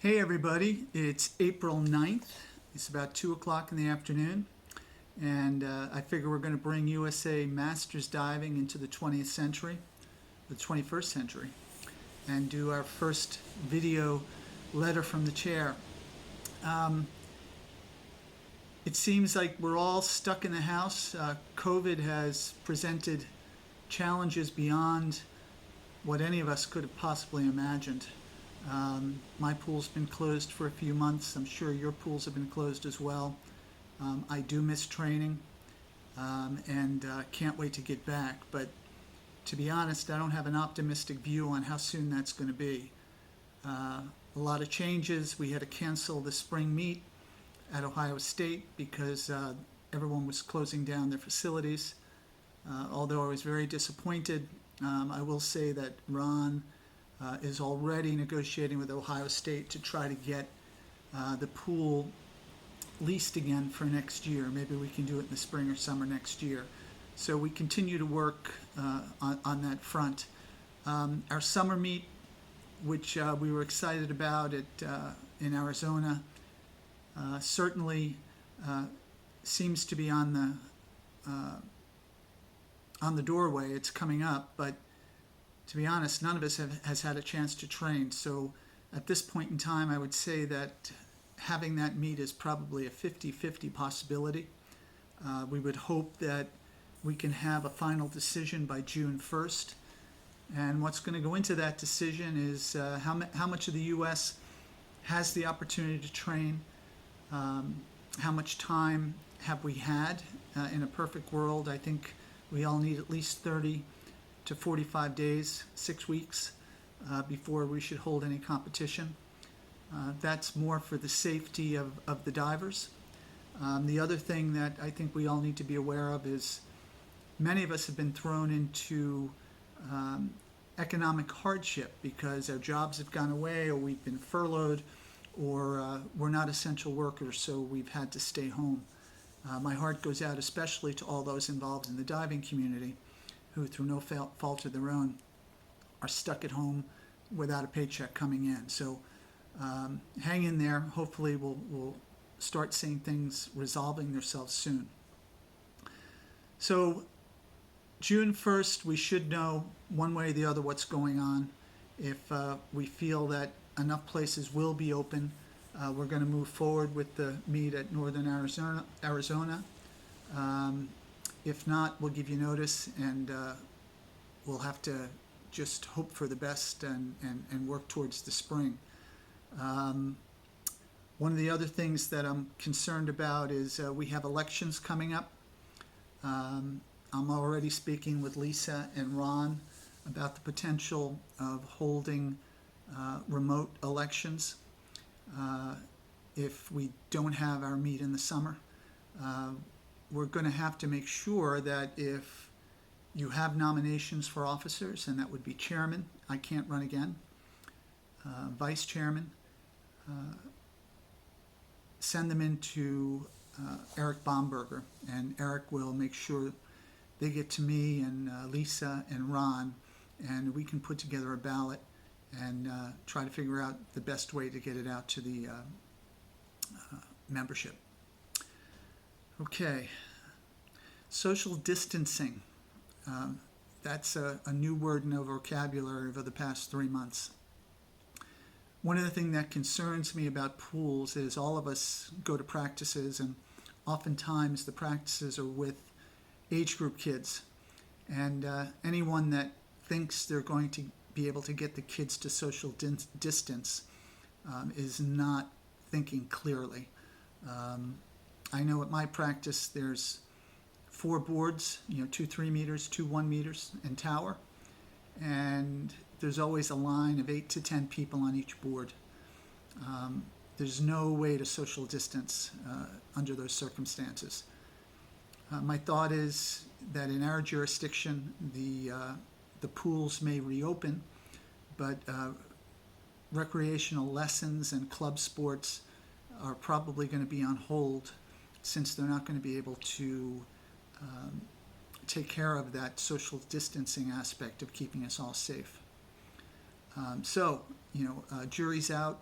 Hey everybody, it's April 9th. It's about 2 o'clock in the afternoon, and I figure we're going to bring USA Masters Diving into the 20th century, the 21st century, and do our first video letter from the chair. Um, it seems like we're all stuck in the house. COVID has presented challenges beyond what any of us could have possibly imagined. My pool's been closed for a few months. I'm sure your pools have been closed as well. I do miss training and can't wait to get back. But to be honest, I don't have an optimistic view on how soon that's going to be. A lot of changes. We had to cancel the spring meet at Ohio State because everyone was closing down their facilities. Although I was very disappointed, I will say that Ron is already negotiating with Ohio State to try to get the pool leased again for next year. Maybe we can do it in the spring or summer next year. So we continue to work on that front. Our summer meet, which we were excited about in Arizona, certainly seems to be on the doorway. It's coming up, but to be honest, none of us has had a chance to train. So at this point in time, I would say that having that meet is probably a 50-50 possibility. We would hope that we can have a final decision by June 1st. And what's going to go into that decision is how much of the U.S. has the opportunity to train, how much time have we had. In a perfect world, I think we all need at least 30 to 45 days, 6 weeks, before we should hold any competition. That's more for the safety of the divers. The other thing that I think we all need to be aware of is many of us have been thrown into economic hardship because our jobs have gone away, or we've been furloughed, or we're not essential workers, so we've had to stay home. My heart goes out especially to all those involved in the diving community who, through no fault of their own, are stuck at home without a paycheck coming in. So hang in there. Hopefully we'll start seeing things resolving themselves soon. So June 1st, we should know one way or the other what's going on. If we feel that enough places will be open, we're going to move forward with the meet at Northern Arizona. If not, we'll give you notice, and we'll have to just hope for the best and work towards the spring. One of the other things that I'm concerned about is we have elections coming up. I'm already speaking with Lisa and Ron about the potential of holding remote elections if we don't have our meet in the summer. We're going to have to make sure that if you have nominations for officers, and that would be chairman, I can't run again, vice chairman, send them into Eric Bomberger, and Eric will make sure they get to me and Lisa and Ron, and we can put together a ballot and try to figure out the best way to get it out to the membership. Okay, social distancing. That's a new word in our vocabulary over the past 3 months. One of the things that concerns me about pools is all of us go to practices, and oftentimes the practices are with age group kids. And anyone that thinks they're going to be able to get the kids to social distance is not thinking clearly. I know at my practice there's 4 boards, 2 3 meters, 2 1 meters, and tower, and there's always a line of 8 to 10 people on each board. There's no way to social distance under those circumstances. My thought is that in our jurisdiction, the pools may reopen, but recreational lessons and club sports are probably going to be on hold, since they're not going to be able to take care of that social distancing aspect of keeping us all safe. So, jury's out.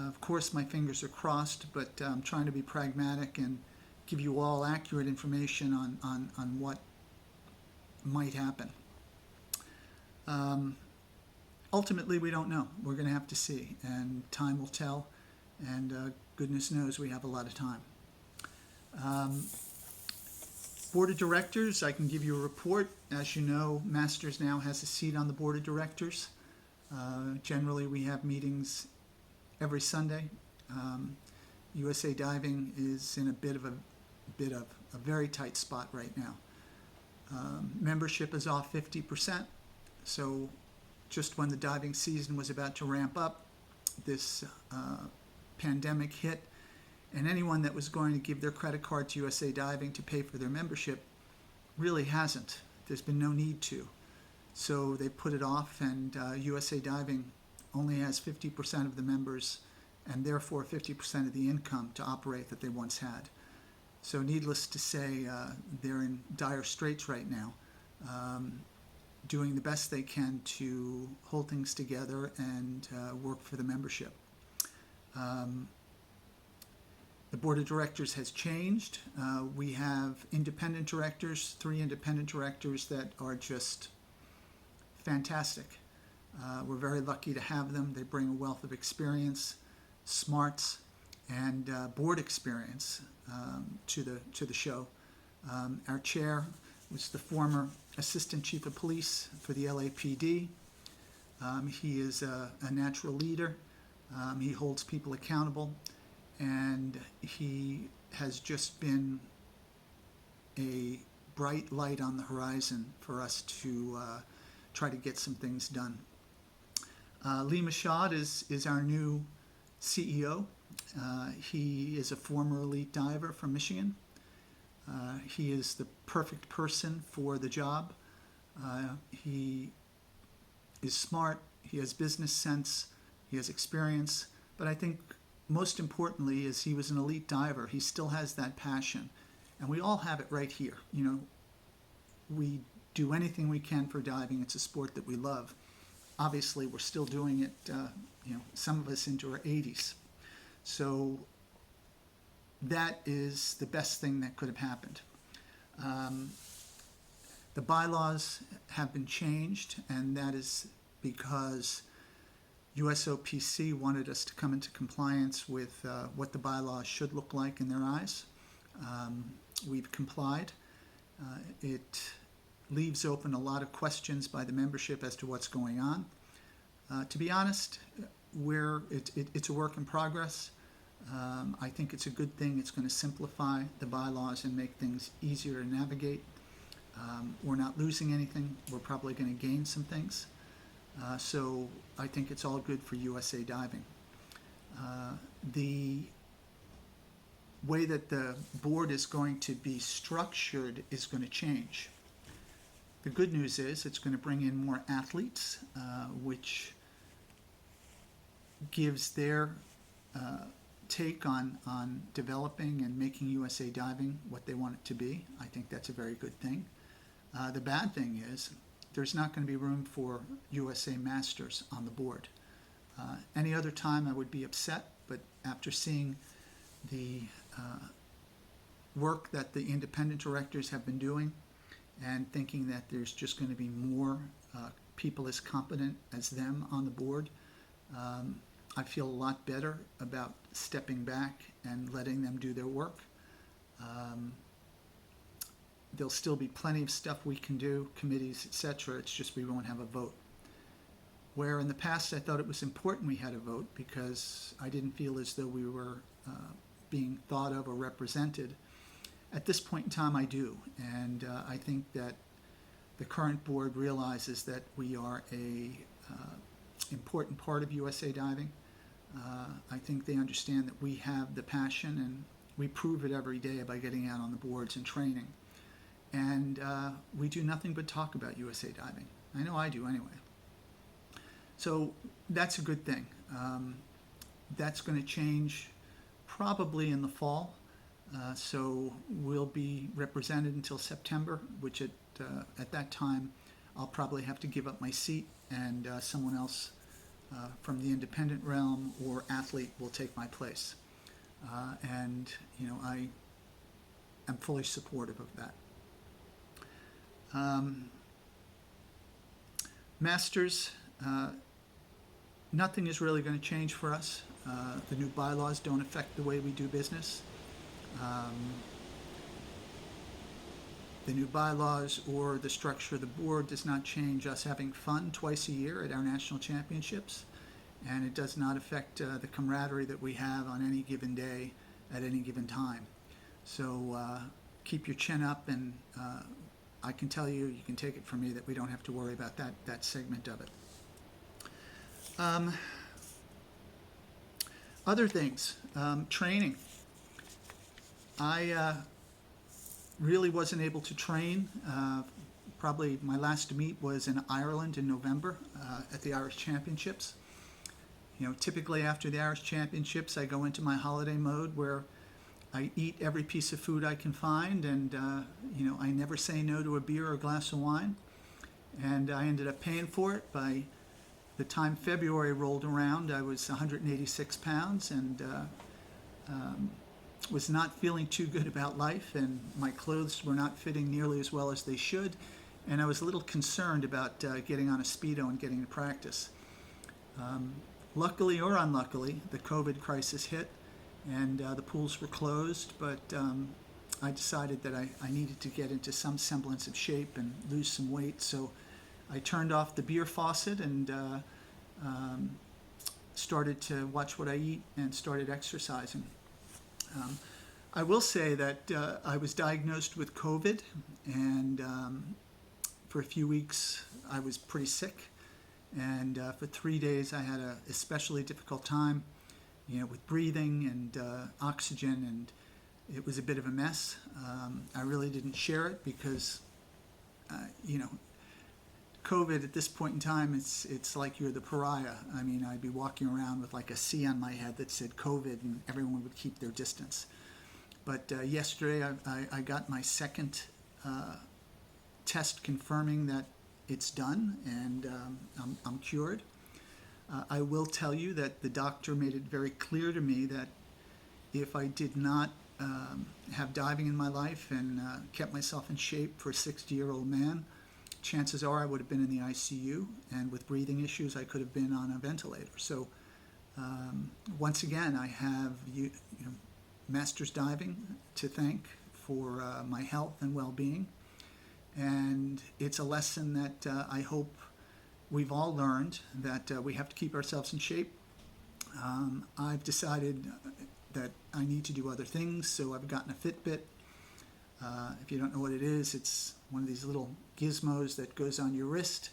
Of course, my fingers are crossed, but I'm trying to be pragmatic and give you all accurate information on what might happen. Ultimately, we don't know. We're going to have to see, and time will tell, and goodness knows we have a lot of time. Board of Directors, I can give you a report. As you know, Masters now has a seat on the Board of Directors. Generally, we have meetings every Sunday. USA Diving is in a bit of a very tight spot right now. Membership is off 50%, so just when the diving season was about to ramp up, this pandemic hit, and anyone that was going to give their credit card to USA Diving to pay for their membership really hasn't. There's been no need to. So they put it off, and USA Diving only has 50% of the members and therefore 50% of the income to operate that they once had. So needless to say, they're in dire straits right now, doing the best they can to hold things together and work for the membership. The board of directors has changed. We have independent directors, 3 independent directors that are just fantastic. We're very lucky to have them. They bring a wealth of experience, smarts, and board experience to the show. Our chair was the former assistant chief of police for the LAPD. He is a natural leader. He holds people accountable, and he has just been a bright light on the horizon for us to try to get some things done. Lee Mashad is our new CEO. He is a former elite diver from Michigan. He is the perfect person for the job. He is smart, he has business sense, he has experience, but I think most importantly is he was an elite diver. He still has that passion, and we all have it right here. You know, we do anything we can for diving. It's a sport that we love. Obviously, we're still doing it, some of us into our 80s. So that is the best thing that could have happened. The bylaws have been changed, and that is because USOPC wanted us to come into compliance with what the bylaws should look like in their eyes. We've complied. It leaves open a lot of questions by the membership as to what's going on. To be honest, it's a work in progress. I think it's a good thing. It's going to simplify the bylaws and make things easier to navigate. We're not losing anything. We're probably going to gain some things. So I think it's all good for USA Diving. The way that the board is going to be structured is going to change. The good news is it's going to bring in more athletes, which gives their take on developing and making USA Diving what they want it to be. I think that's a very good thing. The bad thing is there's not going to be room for USA Masters on the board. Any other time I would be upset, but after seeing the work that the independent directors have been doing and thinking that there's just going to be more people as competent as them on the board, I feel a lot better about stepping back and letting them do their work. There'll still be plenty of stuff we can do, committees, etc. It's just we won't have a vote. Where in the past I thought it was important we had a vote because I didn't feel as though we were being thought of or represented. At this point in time I do, and I think that the current board realizes that we are a important part of USA Diving. I think they understand that we have the passion, and we prove it every day by getting out on the boards and training. And we do nothing but talk about USA Diving. I know I do anyway. So that's a good thing. That's going to change probably in the fall. So we'll be represented until September, which at that time I'll probably have to give up my seat, and someone else from the independent realm or athlete will take my place. And, I am fully supportive of that. Masters, nothing is really going to change for us. The new bylaws don't affect the way we do business. The new bylaws or the structure of the board does not change us having fun twice a year at our national championships, and it does not affect the camaraderie that we have on any given day at any given time. So keep your chin up, and I can tell you, you can take it from me that we don't have to worry about that segment of it. Other things, training. I really wasn't able to train. Probably my last meet was in Ireland in November at the Irish Championships. Typically after the Irish Championships, I go into my holiday mode where I eat every piece of food I can find, and I never say no to a beer or a glass of wine. And I ended up paying for it. By the time February rolled around, I was 186 pounds and was not feeling too good about life, and my clothes were not fitting nearly as well as they should, and I was a little concerned about getting on a Speedo and getting to practice. Luckily or unluckily, the COVID crisis hit, and the pools were closed, but I decided that I needed to get into some semblance of shape and lose some weight, so I turned off the beer faucet and started to watch what I eat and started exercising. I will say that I was diagnosed with COVID, and for a few weeks I was pretty sick, and for 3 days I had an especially difficult time, with breathing and oxygen, and it was a bit of a mess. I really didn't share it because, COVID at this point in time, it's like you're the pariah. I mean, I'd be walking around with like a C on my head that said COVID, and everyone would keep their distance. But yesterday I got my second test confirming that it's done, and I'm cured. I will tell you that the doctor made it very clear to me that if I did not have diving in my life and kept myself in shape for a 60-year-old man, chances are I would have been in the ICU, and with breathing issues I could have been on a ventilator. So once again, I have Masters Diving to thank for my health and well-being, and it's a lesson that I hope we've all learned, that we have to keep ourselves in shape. I've decided that I need to do other things, so I've gotten a Fitbit. If you don't know what it is, it's one of these little gizmos that goes on your wrist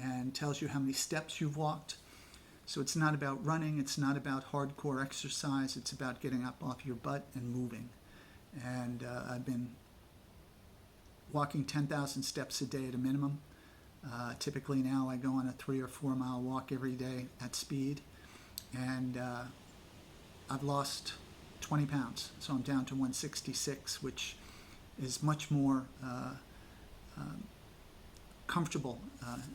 and tells you how many steps you've walked. So it's not about running, it's not about hardcore exercise, it's about getting up off your butt and moving. And I've been walking 10,000 steps a day at a minimum. Typically now I go on a 3 or 4 mile walk every day at speed, and I've lost 20 pounds, so I'm down to 166, which is much more comfortable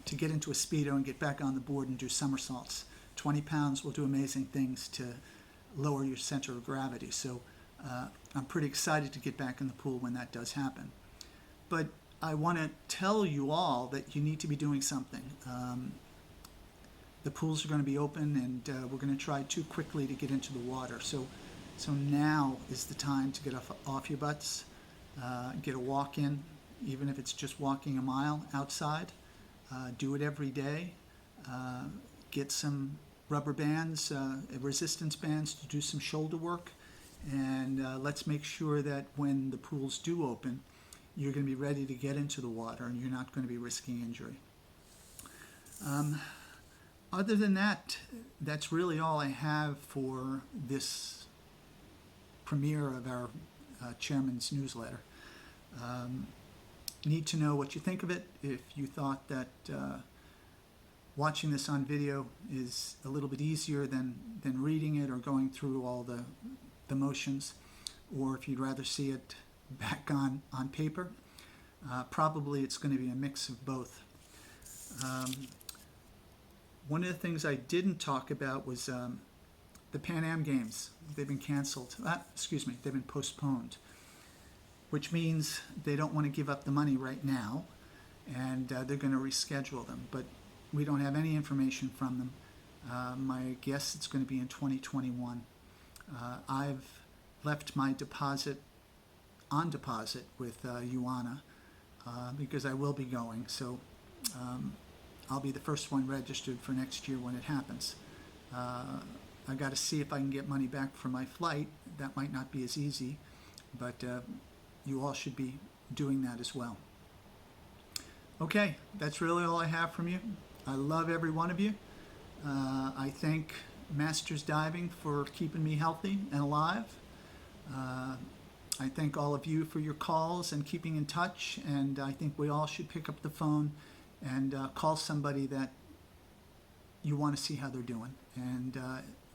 to get into a Speedo and get back on the board and do somersaults. 20 pounds will do amazing things to lower your center of gravity, so I'm pretty excited to get back in the pool when that does happen. But I want to tell you all that you need to be doing something. The pools are going to be open, and we're going to try too quickly to get into the water. So now is the time to get off your butts, get a walk in, even if it's just walking a mile outside. Do it every day. Get some rubber bands, resistance bands to do some shoulder work, and let's make sure that when the pools do open, you're going to be ready to get into the water and you're not going to be risking injury. Other than that, that's really all I have for this premiere of our chairman's newsletter. Need to know what you think of it. If you thought that watching this on video is a little bit easier than reading it or going through all the motions, or if you'd rather see it back on paper, probably it's going to be a mix of both. One of the things I didn't talk about was the Pan Am Games. They've been canceled. They've been postponed, which means they don't want to give up the money right now, and they're going to reschedule them. But we don't have any information from them. My guess it's going to be in 2021. I've left my deposit on deposit with Ioana because I will be going. So I'll be the first one registered for next year when it happens. I got to see if I can get money back for my flight. That might not be as easy, but you all should be doing that as well. Okay, that's really all I have from you. I love every one of you. I thank Masters Diving for keeping me healthy and alive. I thank all of you for your calls and keeping in touch, and I think we all should pick up the phone and call somebody that you want to see how they're doing. And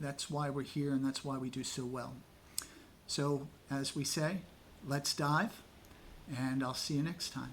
that's why we're here, and that's why we do so well. So, as we say, let's dive, and I'll see you next time.